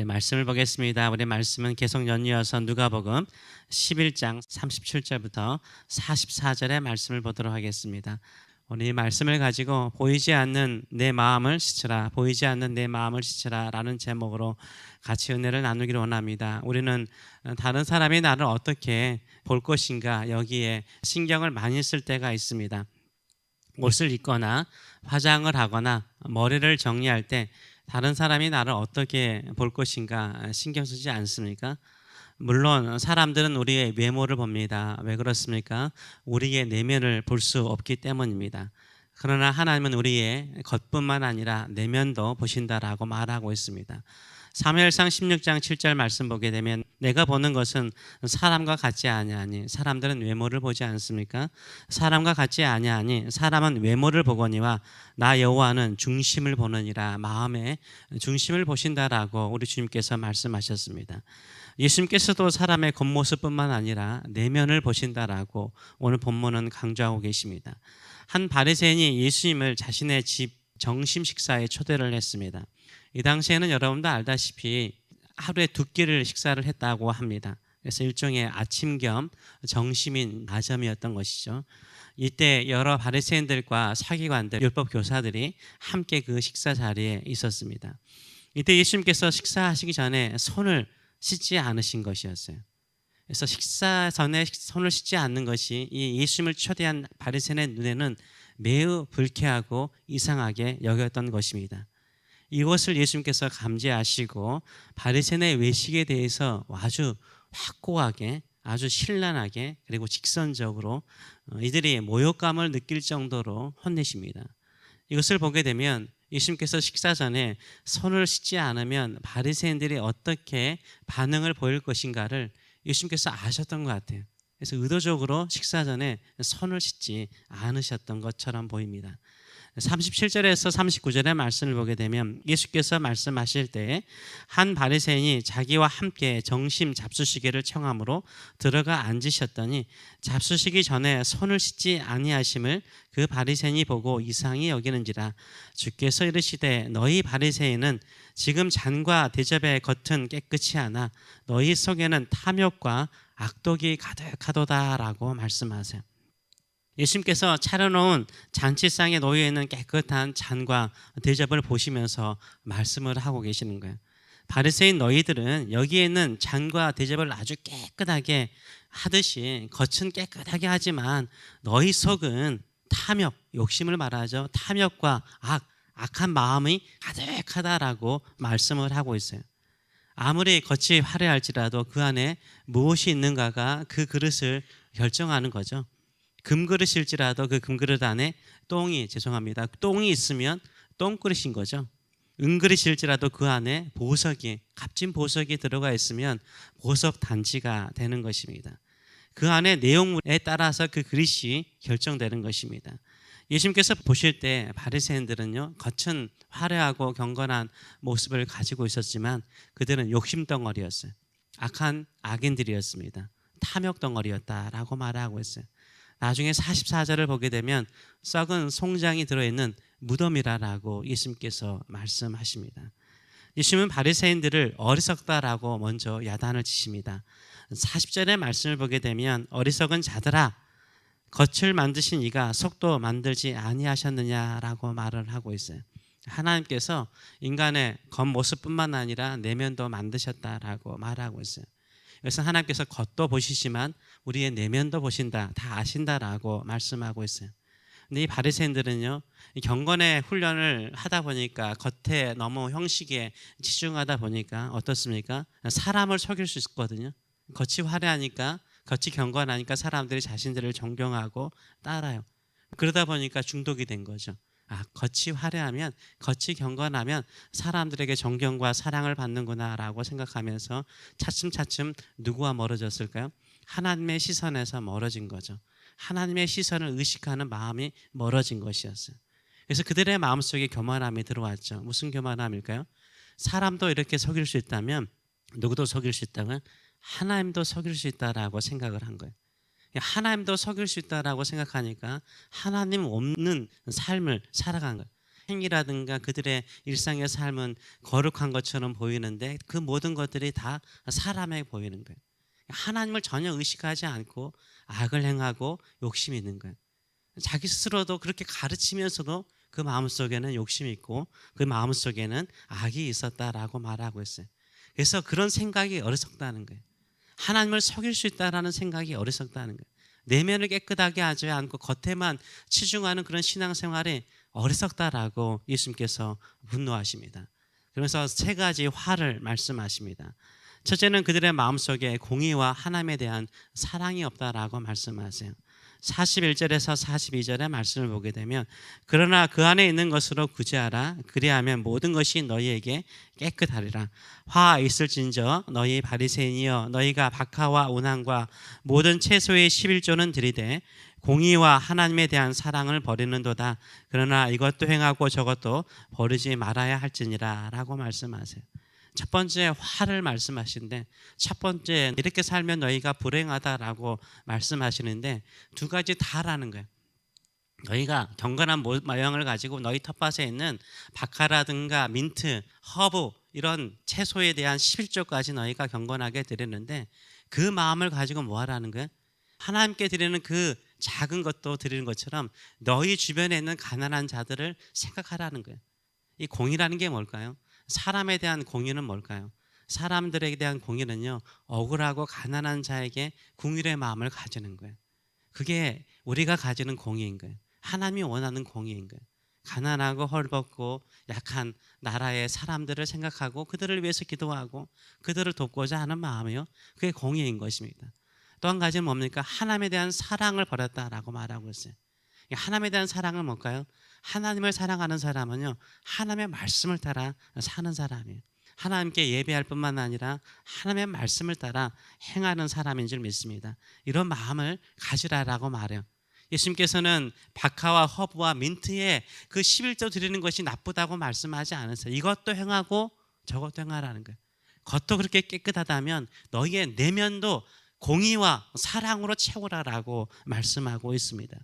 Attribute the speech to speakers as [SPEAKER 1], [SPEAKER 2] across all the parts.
[SPEAKER 1] 우리 말씀을 보겠습니다. 우리 말씀은 계속 연이어서 누가복음 11장 37절부터 44절의 말씀을 보도록 하겠습니다. 오늘 이 말씀을 가지고 보이지 않는 내 마음을 씻으라, 보이지 않는 내 마음을 씻으라 라는 제목으로 같이 은혜를 나누기를 원합니다. 우리는 다른 사람이 나를 어떻게 볼 것인가 여기에 신경을 많이 쓸 때가 있습니다. 옷을 입거나 화장을 하거나 머리를 정리할 때 다른 사람이 나를 어떻게 볼 것인가 신경 쓰지 않습니까? 물론 사람들은 우리의 외모를 봅니다. 왜 그렇습니까? 우리의 내면을 볼 수 없기 때문입니다. 그러나 하나님은 우리의 겉뿐만 아니라 내면도 보신다라고 말하고 있습니다. 사무엘상 16장 7절 말씀 보게 되면 내가 보는 것은 사람과 같지 아니하니, 사람들은 외모를 보지 않습니까? 사람과 같지 아니하니 사람은 외모를 보거니와 나 여호와는 중심을 보느니라, 마음의 중심을 보신다라고 우리 주님께서 말씀하셨습니다. 예수님께서도 사람의 겉모습뿐만 아니라 내면을 보신다라고 오늘 본문은 강조하고 계십니다. 한 바리새인이 예수님을 자신의 집 정심 식사에 초대를 했습니다. 이 당시에는 여러분도 알다시피 하루에 2끼를 식사를 했다고 합니다. 그래서 일종의 아침 겸 정심인 나점이었던 것이죠. 이때 여러 바리새인들과 서기관들, 율법 교사들이 함께 그 식사 자리에 있었습니다. 이때 예수님께서 식사하시기 전에 손을 씻지 않으신 것이었어요. 그래서 식사 전에 손을 씻지 않는 것이 이 예수님을 초대한 바리새인의 눈에는 매우 불쾌하고 이상하게 여겼던 것입니다. 이것을 예수님께서 감지하시고 바리새인의 외식에 대해서 아주 확고하게, 아주 신랄하게, 그리고 직선적으로 이들이 모욕감을 느낄 정도로 혼내십니다. 이것을 보게 되면 예수님께서 식사 전에 손을 씻지 않으면 바리새인들이 어떻게 반응을 보일 것인가를 예수님께서 아셨던 것 같아요. 그래서 의도적으로 식사 전에 손을 씻지 않으셨던 것처럼 보입니다. 37절에서 39절의 말씀을 보게 되면 예수께서 말씀하실 때 한 바리새인이 자기와 함께 정심 잡수시기를 청함으로 들어가 앉으셨더니 잡수시기 전에 손을 씻지 아니하심을 그 바리새인이 보고 이상히 여기는지라. 주께서 이르시되 너희 바리새인은 지금 잔과 대접의 겉은 깨끗이 하나 너희 속에는 탐욕과 악독이 가득하도다라고 말씀하세요. 예수님께서 차려놓은 잔치상에 놓여 있는 깨끗한 잔과 대접을 보시면서 말씀을 하고 계시는 거예요. 바리새인 너희들은 여기에 있는 잔과 대접을 아주 깨끗하게 하듯이 겉은 깨끗하게 하지만 너희 속은 탐욕, 욕심을 말하죠. 탐욕과 악한 마음이 가득하다라고 말씀을 하고 있어요. 아무리 겉이 화려할지라도 그 안에 무엇이 있는가가 그 그릇을 결정하는 거죠. 금그릇일지라도 그 금그릇 안에 똥이 있으면 똥그릇인 거죠. 은그릇일지라도 그 안에 값진 보석이 들어가 있으면 보석 단지가 되는 것입니다. 그 안에 내용물에 따라서 그 그릇이 결정되는 것입니다. 예수님께서 보실 때 바리새인들은요, 겉은 화려하고 경건한 모습을 가지고 있었지만 그들은 욕심덩어리였어요. 악한 악인들이었습니다. 탐욕덩어리였다라고 말하고 있어요. 나중에 44절을 보게 되면 썩은 송장이 들어있는 무덤이라고 예수님께서 말씀하십니다. 예수님은 바리새인들을 어리석다라고 먼저 야단을 치십니다. 40절의 말씀을 보게 되면 어리석은 자들아 겉을 만드신 이가 속도 만들지 아니하셨느냐라고 말을 하고 있어요. 하나님께서 인간의 겉모습뿐만 아니라 내면도 만드셨다라고 말하고 있어요. 그래서 하나님께서 겉도 보시지만 우리의 내면도 보신다, 다 아신다라고 말씀하고 있어요. 근데 이 바리새인들은요, 경건의 훈련을 하다 보니까 겉에 너무 형식에 치중하다 보니까 어떻습니까? 사람을 속일 수 있거든요. 겉이 화려하니까, 겉이 경건하니까 사람들이 자신들을 존경하고 따라요. 그러다 보니까 중독이 된 거죠. 겉이 화려하면, 겉이 경건하면 사람들에게 존경과 사랑을 받는구나라고 생각하면서 차츰차츰 누구와 멀어졌을까요? 하나님의 시선에서 멀어진 거죠. 하나님의 시선을 의식하는 마음이 멀어진 것이었어요. 그래서 그들의 마음속에 교만함이 들어왔죠. 무슨 교만함일까요? 사람도 이렇게 속일 수 있다면, 누구도 속일 수 있다면 하나님도 속일 수 있다라고 생각을 한 거예요. 하나님도 속일 수 있다라고 생각하니까 하나님 없는 삶을 살아간 거예요. 행위라든가 그들의 일상의 삶은 거룩한 것처럼 보이는데 그 모든 것들이 다 사람에 보이는 거예요. 하나님을 전혀 의식하지 않고 악을 행하고 욕심이 있는 거예요. 자기 스스로도 그렇게 가르치면서도 그 마음속에는 욕심이 있고 그 마음속에는 악이 있었다라고 말하고 있어요. 그래서 그런 생각이 어리석다는 거예요. 하나님을 속일 수 있다라는 생각이 어리석다는 거예요. 내면을 깨끗하게 하지 않고 겉에만 치중하는 그런 신앙생활이 어리석다라고 예수님께서 분노하십니다. 그래서 세 가지 화를 말씀하십니다. 첫째는 그들의 마음속에 공의와 하나님에 대한 사랑이 없다라고 말씀하세요. 41절에서 42절의 말씀을 보게 되면 그러나 그 안에 있는 것으로 구제하라. 그리하면 모든 것이 너희에게 깨끗하리라. 화 있을진저 너희 바리새인이여 너희가 박하와 온항과 모든 채소의 11조는 들이되 공의와 하나님에 대한 사랑을 버리는도다. 그러나 이것도 행하고 저것도 버리지 말아야 할지니라 라고 말씀하세요. 첫 번째 화를 말씀하시는데 첫 번째 이렇게 살면 너희가 불행하다라고 말씀하시는데 두 가지 다라는 거예요. 너희가 경건한 모양을 가지고 너희 텃밭에 있는 박하라든가 민트, 허브 이런 채소에 대한 11조까지 너희가 경건하게 드리는데 그 마음을 가지고 뭐 하라는 거예요? 하나님께 드리는 그 작은 것도 드리는 것처럼 너희 주변에 있는 가난한 자들을 생각하라는 거예요. 이 공의라는 게 뭘까요? 사람에 대한 공의는 뭘까요? 사람들에 대한 공의는요, 억울하고 가난한 자에게 긍휼의 마음을 가지는 거예요. 그게 우리가 가지는 공의인 거예요. 하나님이 원하는 공의인 거예요. 가난하고 헐벗고 약한 나라의 사람들을 생각하고 그들을 위해서 기도하고 그들을 돕고자 하는 마음이요, 그게 공의인 것입니다. 또 한 가지는 뭡니까? 하나님에 대한 사랑을 버렸다라고 말하고 있어요. 하나님에 대한 사랑은 뭘까요? 하나님을 사랑하는 사람은요, 하나님의 말씀을 따라 사는 사람이에요. 하나님께 예배할 뿐만 아니라 하나님의 말씀을 따라 행하는 사람인 줄 믿습니다. 이런 마음을 가지라라고 말해요. 예수님께서는 박하와 허브와 민트에 그 11조 드리는 것이 나쁘다고 말씀하지 않으세요. 이것도 행하고 저것도 행하라는 거예요. 겉도 그렇게 깨끗하다면 너희의 내면도 공의와 사랑으로 채우라라고 말씀하고 있습니다.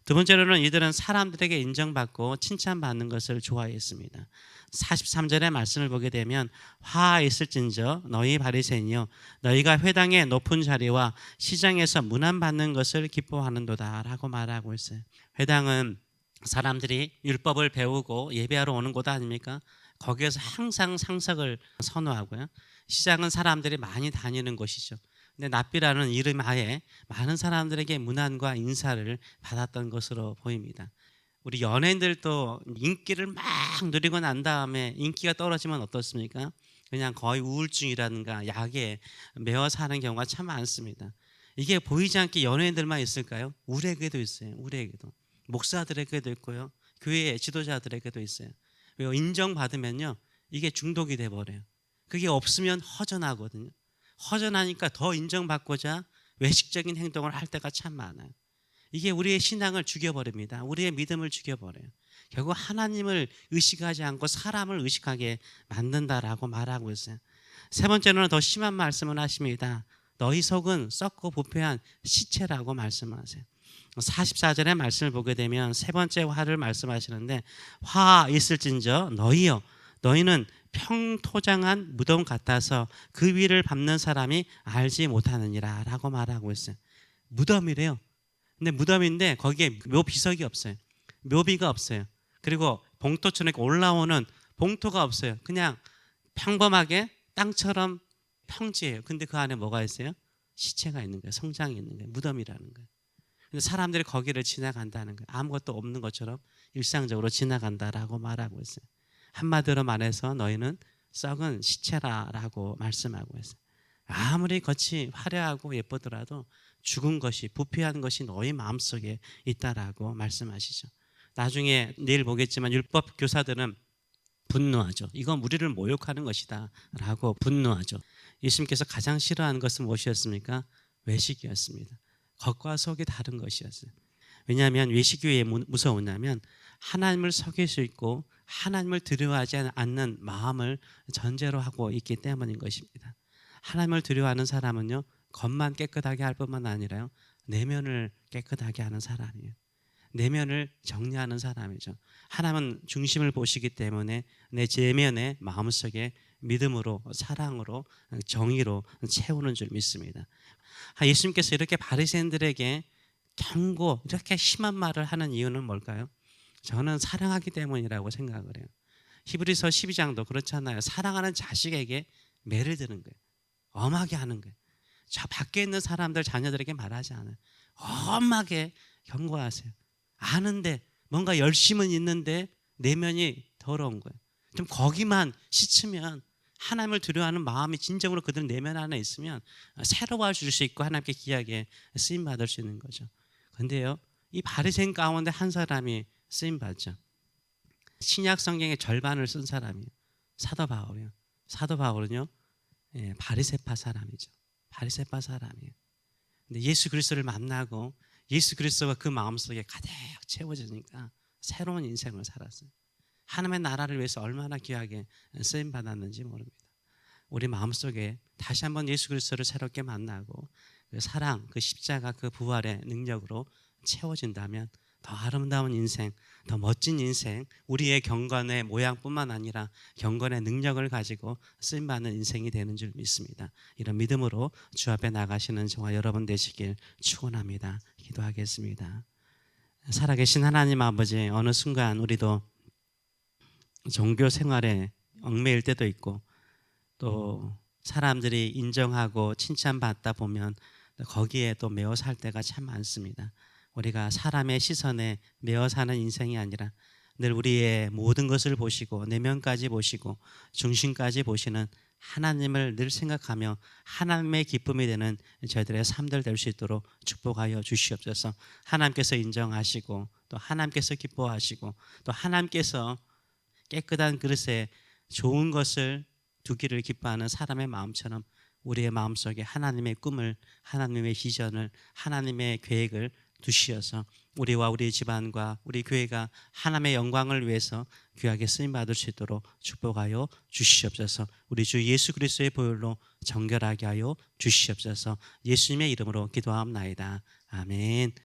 [SPEAKER 1] 두 번째로는 이들은 사람들에게 인정받고 칭찬받는 것을 좋아했습니다. 43절의 말씀을 보게 되면 화 있을진저 너희 바리새인이여 너희가 회당의 높은 자리와 시장에서 문안받는 것을 기뻐하는도다 라고 말하고 있어요. 회당은 사람들이 율법을 배우고 예배하러 오는 곳 아닙니까? 거기에서 항상 상석을 선호하고요. 시장은 사람들이 많이 다니는 곳이죠. 근데 납비라는 이름 하에 많은 사람들에게 문안과 인사를 받았던 것으로 보입니다. 우리 연예인들도 인기를 막 누리고 난 다음에 인기가 떨어지면 어떻습니까? 그냥 거의 우울증이라든가 약에 매어 사는 경우가 참 많습니다. 이게 보이지 않게 연예인들만 있을까요? 우리에게도 있어요. 우리에게도. 목사들에게도 있고요. 교회 지도자들에게도 있어요. 인정받으면요, 이게 중독이 돼버려요. 그게 없으면 허전하거든요. 허전하니까 더 인정받고자 외식적인 행동을 할 때가 참 많아요. 이게 우리의 신앙을 죽여버립니다. 우리의 믿음을 죽여버려요. 결국 하나님을 의식하지 않고 사람을 의식하게 만든다라고 말하고 있어요. 세 번째로는 더 심한 말씀을 하십니다. 너희 속은 썩고 부패한 시체라고 말씀하세요. 44절의 말씀을 보게 되면 세 번째 화를 말씀하시는데 화 있을진저 너희여 너희는 평토장한 무덤 같아서 그 위를 밟는 사람이 알지 못하느니라 라고 말하고 있어요. 무덤이래요. 근데 무덤인데 거기에 묘비석이 없어요. 묘비가 없어요. 그리고 봉토처럼 올라오는 봉토가 없어요. 그냥 평범하게 땅처럼 평지예요. 근데 그 안에 뭐가 있어요? 시체가 있는 거예요. 성장이 있는 거예요. 무덤이라는 거예요. 근데 사람들이 거기를 지나간다는 거예요. 아무것도 없는 것처럼 일상적으로 지나간다라고 말하고 있어요. 한마디로 말해서 너희는 썩은 시체라라고 말씀하고 있어요. 아무리 겉이 화려하고 예쁘더라도 죽은 것이 부패한 것이 너희 마음속에 있다라고 말씀하시죠. 나중에 내일 보겠지만 율법 교사들은 분노하죠. 이건 우리를 모욕하는 것이다 라고 분노하죠. 예수님께서 가장 싫어하는 것은 무엇이었습니까? 외식이었습니다. 겉과 속이 다른 것이었어요. 왜냐하면 외식이 왜 무서우냐면 하나님을 속일 수 있고 하나님을 두려워하지 않는 마음을 전제로 하고 있기 때문인 것입니다. 하나님을 두려워하는 사람은요, 겉만 깨끗하게 할 뿐만 아니라요, 내면을 깨끗하게 하는 사람이에요. 내면을 정리하는 사람이죠. 하나님은 중심을 보시기 때문에 내 내면의 마음속에 믿음으로, 사랑으로, 정의로 채우는 줄 믿습니다. 예수님께서 이렇게 바리새인들에게 경고, 이렇게 심한 말을 하는 이유는 뭘까요? 저는 사랑하기 때문이라고 생각을 해요. 히브리서 12장도 그렇잖아요. 사랑하는 자식에게 매를 드는 거예요. 엄하게 하는 거예요. 저 밖에 있는 사람들 자녀들에게 말하지 않아요. 엄하게 경고하세요. 아는데 뭔가 열심은 있는데 내면이 더러운 거예요. 좀 거기만 씻으면, 하나님을 두려워하는 마음이 진정으로 그들 내면 안에 있으면 새로워 줄 수 있고 하나님께 귀하게 쓰임 받을 수 있는 거죠. 그런데요, 이 바리새인 가운데 한 사람이 쓰임 받죠. 신약 성경의 절반을 쓴 사람이에요. 사도 바울이요. 사도 바울은요, 바리새파 사람이죠. 바리새파 사람이에요. 근데 예수 그리스도를 만나고 예수 그리스도가 그 마음속에 가득 채워지니까 새로운 인생을 살았어요. 하나님의 나라를 위해서 얼마나 귀하게 쓰임 받았는지 모릅니다. 우리 마음속에 다시 한번 예수 그리스도를 새롭게 만나고 그 사랑, 그 십자가, 그 부활의 능력으로 채워진다면 더 아름다운 인생, 더 멋진 인생, 우리의 경건의 모양뿐만 아니라 경건의 능력을 가지고 쓰임받는 인생이 되는 줄 믿습니다. 이런 믿음으로 주 앞에 나가시는 저와 여러분 되시길 축원합니다. 기도하겠습니다. 살아계신 하나님 아버지, 어느 순간 우리도 종교 생활에 얽매일 때도 있고 또 사람들이 인정하고 칭찬받다 보면 거기에 또 매어 살 때가 참 많습니다. 우리가 사람의 시선에 매어 사는 인생이 아니라 늘 우리의 모든 것을 보시고 내면까지 보시고 중심까지 보시는 하나님을 늘 생각하며 하나님의 기쁨이 되는 저희들의 삶들 될 수 있도록 축복하여 주시옵소서. 하나님께서 인정하시고 또 하나님께서 기뻐하시고 또 하나님께서 깨끗한 그릇에 좋은 것을 두기를 기뻐하는 사람의 마음처럼 우리의 마음속에 하나님의 꿈을, 하나님의 비전을, 하나님의 계획을 두시어서 우리와 우리 집안과 우리 교회가 하나님의 영광을 위해서 귀하게 쓰임받을 수 있도록 축복하여 주시옵소서. 우리 주 예수 그리스도의 보혈로 정결하게 하여 주시옵소서. 예수님의 이름으로 기도하옵나이다. 아멘.